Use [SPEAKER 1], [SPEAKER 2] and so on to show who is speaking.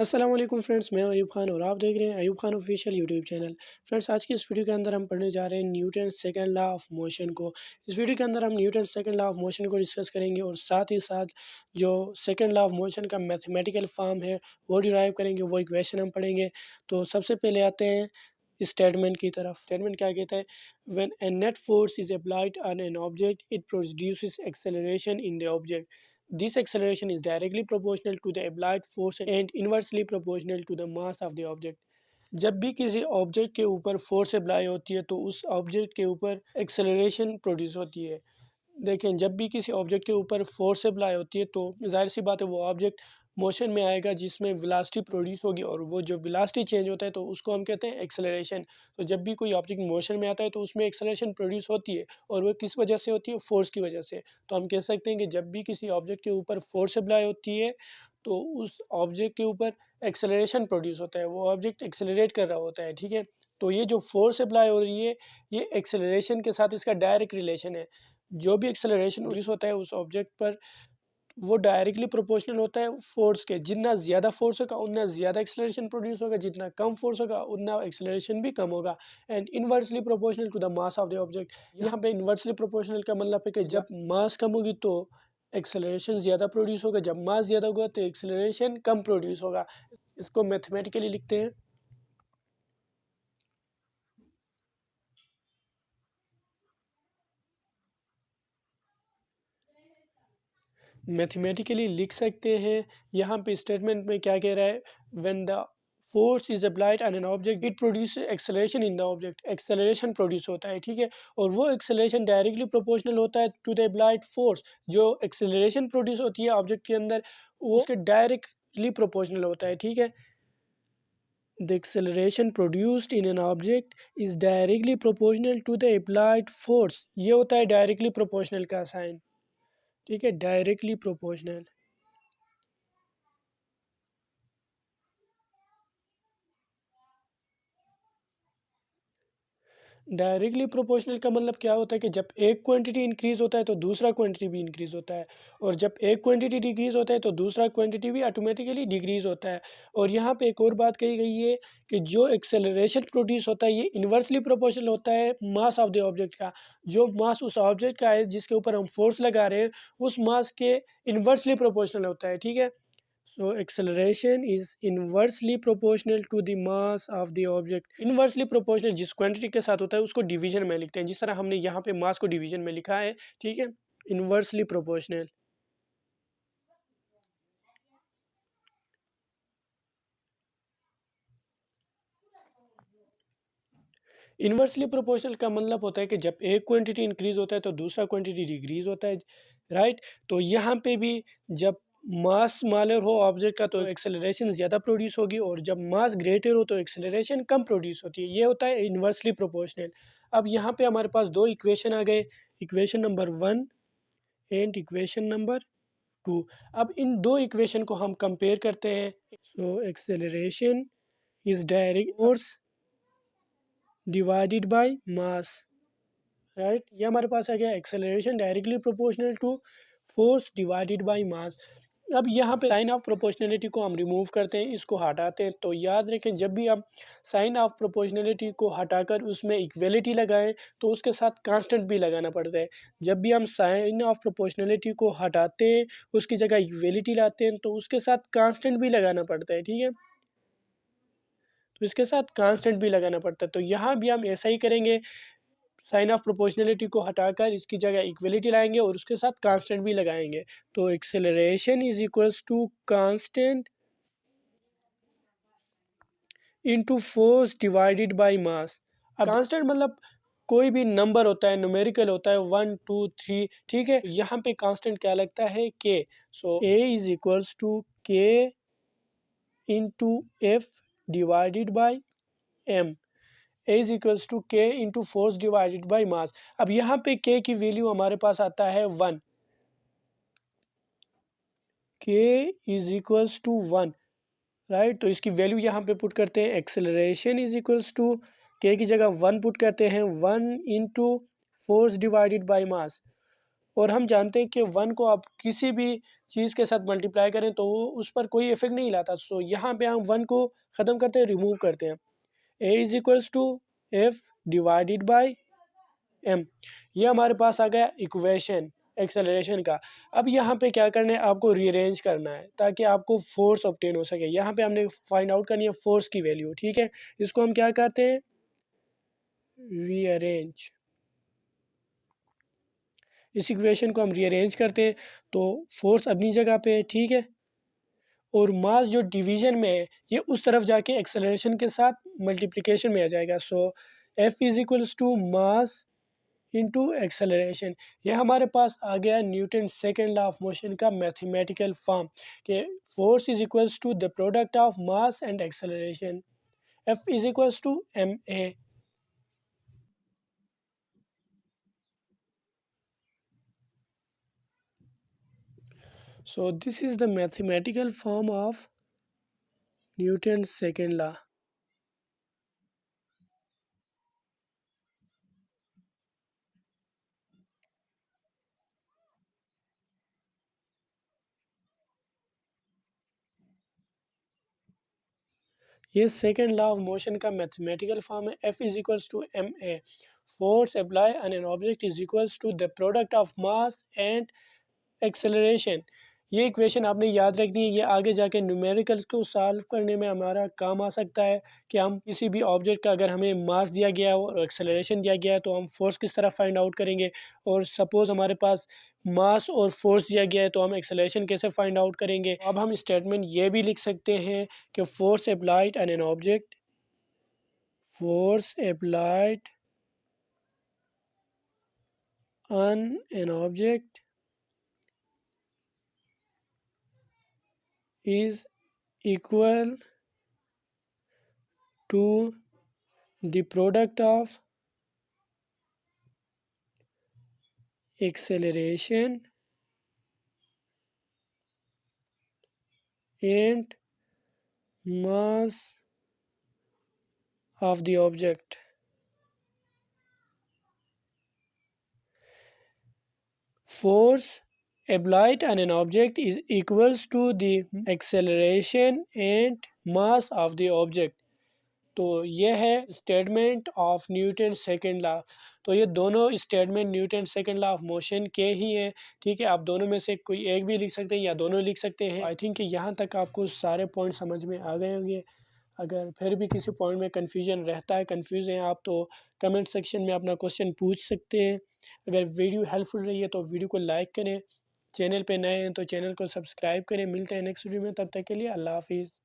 [SPEAKER 1] अस्सलाम वालेकुम फ्रेंड्स, मैं अयूब खान और आप देख रहे हैं Ayub Khan official YouTube channel. Friends, आज की इस वीडियो के अंदर हम पढ़ने जा रहे हैं Newton second law of motion को। इस वीडियो के अंदर हम Newton second law of motion को डिस्कस करेंगे और साथ ही साथ जो सेकंड लॉ ऑफ मोशन का मैथमेटिकल फॉर्म है वो डिराइव करेंगे, वो इक्वेशन हम पढ़ेंगे। तो सबसे पहले आते हैं स्टेटमेंट की तरफ। स्टेटमेंट क्या कहता है? When A net force is applied on an object it produces acceleration in the object. This acceleration is directly proportional to the applied force and inversely proportional to the mass of the object. जब भी किसी object के ऊपर force apply होती है तो उस object के ऊपर एक्सेलरेशन प्रोड्यूस होती है। देखें, जब भी किसी ऑब्जेक्ट के ऊपर फोर्स अप्लाई होती है तो जाहिर सी बात है वो ऑब्जेक्ट मोशन में आएगा जिसमें वेलोसिटी प्रोड्यूस होगी, और वो जो वेलोसिटी चेंज होता है तो उसको हम कहते हैं एक्सेलरेशन। तो जब भी कोई ऑब्जेक्ट मोशन में आता है तो उसमें एक्सेलरेशन प्रोड्यूस होती है, और वो किस वजह से होती है? फोर्स की वजह से। तो हम कह सकते हैं कि जब भी किसी ऑब्जेक्ट के ऊपर फोर्स अप्लाई होती है तो उस ऑब्जेक्ट के ऊपर एक्सेलरेशन प्रोड्यूस होता है, वो ऑब्जेक्ट एक्सेलरेट कर रहा होता है। ठीक है, तो ये जो फोर्स अप्लाई हो रही है ये एक्सेलरेशन के साथ इसका डायरेक्ट रिलेशन है। जो भी एक्सेलरेशन प्रोड्यूस होता है उस ऑब्जेक्ट पर वो डायरेक्टली प्रोपोर्शनल होता है फोर्स के। जितना ज़्यादा फोर्स होगा उतना ज़्यादा एक्सेलरेशन प्रोड्यूस होगा, जितना कम फोर्स होगा उतना एक्सेलरेशन भी कम होगा। And inversely proportional to the mass of the object. यहाँ पे इनवर्सली प्रोपोर्शनल का मतलब है कि जब मास कम होगी तो एक्सेलरेशन ज़्यादा प्रोड्यूस होगा, जब मास ज़्यादा होगा तो एक्सेलरेशन कम प्रोड्यूस होगा। इसको मैथमेटिकली लिखते हैं। मैथमेटिकली लिख सकते हैं। यहाँ पे स्टेटमेंट में क्या कह रहा है? When the force is applied on an object it produce acceleration in the object. Acceleration produce होता है, ठीक है, और वो एक्सेलरेशन डायरेक्टली प्रोपोर्शनल होता है टू द अप्लाइड फोर्स। जो एक्सेलरेशन प्रोड्यूस होती है ऑब्जेक्ट के अंदर वो उसके डायरेक्टली प्रोपोर्शनल होता है। ठीक है, the acceleration produced in an object is directly proportional to the applied force. ये होता है डायरेक्टली प्रोपोर्शनल का साइन। ठीक है, डायरेक्टली प्रोपोर्शनल। डायरेक्टली प्रोपोर्शनल का मतलब क्या होता है कि जब एक क्वांटिटी इंक्रीज होता है तो दूसरा क्वांटिटी भी इंक्रीज होता है, और जब एक क्वांटिटी डिक्रीज होता है तो दूसरा क्वांटिटी भी ऑटोमेटिकली डिक्रीज होता है। और यहाँ पे एक और बात कही गई है कि जो एक्सेलरेशन प्रोड्यूस होता है ये इन्वर्सली प्रोपोर्शनल होता है मास ऑफ द ऑब्जेक्ट का। जो मास उस ऑब्जेक्ट का है जिसके ऊपर हम फोर्स लगा रहे हैं उस मास के इन्वर्सली प्रोपोर्शनल होता है। ठीक है, so acceleration is inversely proportional to the mass of the object. Inversely proportional जिस क्वांटिटी के साथ होता है उसको डिवीजन में लिखते हैं, जिस तरह हमने यहाँ पे मास को डिवीजन में लिखा है। ठीक है, इन्वर्सली प्रोपोर्शनल। इन्वर्सली प्रोपोर्शनल का मतलब होता है कि जब एक क्वांटिटी इंक्रीज होता है तो दूसरा क्वांटिटी डिक्रीज होता है। राइट, तो यहाँ पे भी जब मास स्मॉलर हो ऑब्जेक्ट का तो एक्सेलरेशन ज़्यादा प्रोड्यूस होगी, और जब मास ग्रेटर हो तो एक्सेलरेशन कम प्रोड्यूस होती है। ये होता है इन्वर्सली प्रोपोर्शनल। अब यहाँ पे हमारे पास दो इक्वेशन आ गए, equation number 1 and equation number 2। अब इन दो इक्वेशन को हम कंपेयर करते हैं। So acceleration is direct force divided by mass. Right, ये हमारे पास आ गया acceleration directly proportional to force divided by mass. अब यहाँ पे साइन ऑफ प्रोपोर्शनलिटी को हम रिमूव करते हैं, इसको हटाते हैं। तो याद रखें, जब भी हम साइन ऑफ प्रोपोर्शनलिटी को हटाकर उसमें इक्वलिटी लगाएं तो उसके साथ कांस्टेंट भी लगाना पड़ता है। जब भी हम साइन ऑफ प्रोपोर्शनलिटी को हटाते हैं उसकी जगह इक्वलिटी लाते हैं तो उसके साथ कांस्टेंट भी लगाना पड़ता है। ठीक है, तो इसके साथ कांस्टेंट भी लगाना पड़ता है। तो यहाँ भी हम ऐसा ही करेंगे, साइन ऑफ प्रोपोर्शनलिटी को हटाकर इसकी जगह इक्वलिटी लाएंगे और उसके साथ कांस्टेंट भी लगाएंगे। तो acceleration is equals to constant into force divided by mass. अब कांस्टेंट मतलब कोई भी नंबर होता है, न्यूमेरिकल होता है 1 2 3। ठीक है, यहाँ पे कांस्टेंट क्या लगता है? K. So A is equals to K into F divided by M. A is equals to K into force divided by mass. अब यहाँ पे के की वैल्यू हमारे पास आता है 1। के इज इक्वल्स टू 1। राइट, तो इसकी वैल्यू यहाँ पे पुट करते हैं। एक्सेलरेशन इज इक्वल्स टू के की जगह 1 पुट करते हैं, 1 इंटू फोर्स डिवाइडेड बाई मास। और हम जानते हैं कि 1 को आप किसी भी चीज़ के साथ मल्टीप्लाई करें तो वो उस पर कोई इफ़ेक्ट नहीं लाता। सो यहाँ पे हम 1 को ख़त्म करते हैं, रिमूव करते हैं। a is equals to F divided by M. ये हमारे पास आ गया इक्वेशन एक्सेलरेशन का। अब यहाँ पे क्या करना है, आपको रीअरेंज करना है ताकि आपको फोर्स ऑब्टेन हो सके। यहाँ पे हमने फाइंड आउट करनी है फोर्स की वैल्यू, ठीक है। इसको हम क्या कहते हैं, रीअरेंज। इस इक्वेशन को हम रीअरेंज करते हैं तो फोर्स अपनी जगह पे है, ठीक है। और मास जो डिवीजन में है ये उस तरफ जाके एक्सेलरेशन के साथ मल्टीप्लिकेशन में आ जाएगा। So F is equals to mass into acceleration. ये हमारे पास आ गया Newton second law of motion का मैथमेटिकल फॉर्म कि force is equals to the product of mass and acceleration. F is equals to M A. So this is the mathematical form of Newton's second law. ये second law of motion का mathematical form है। F is equals to M A. Force apply on an object is equals to the product of mass and acceleration. ये equation आपने याद रखनी है, ये आगे जाके न्यूमेरिकल्स को सॉल्व करने में हमारा काम आ सकता है कि हम किसी भी ऑब्जेक्ट का अगर हमें मास दिया गया है और एक्सेलरेशन दिया गया है तो हम फोर्स किस तरह फाइंड आउट करेंगे। और सपोज़ हमारे पास मास और फोर्स दिया गया है तो हम एक्सेलरेशन कैसे फाइंड आउट करेंगे। अब हम स्टेटमेंट ये भी लिख सकते हैं कि force applied on an object, force applied on an object is equal to the product of acceleration and mass of the object. Force applied on an object is equals to the acceleration and mass of the object. तो ये है statement of Newton second law. तो ये दोनों statement Newton second law of motion के ही हैं, ठीक है। आप दोनों में से कोई एक भी लिख सकते हैं या दोनों लिख सकते हैं। आई थिंक कि यहाँ तक आपको सारे पॉइंट समझ में आ गए होंगे। अगर फिर भी किसी पॉइंट में कन्फ्यूजन रहता है, कंफ्यूज हैं आप, तो कमेंट सेक्शन में अपना क्वेश्चन पूछ सकते हैं। अगर वीडियो हेल्पफुल रही है तो वीडियो को लाइक करें, चैनल पे नए हैं तो चैनल को सब्सक्राइब करें। मिलते हैं नेक्स्ट वीडियो में, तब तक के लिए अल्लाह हाफिज़।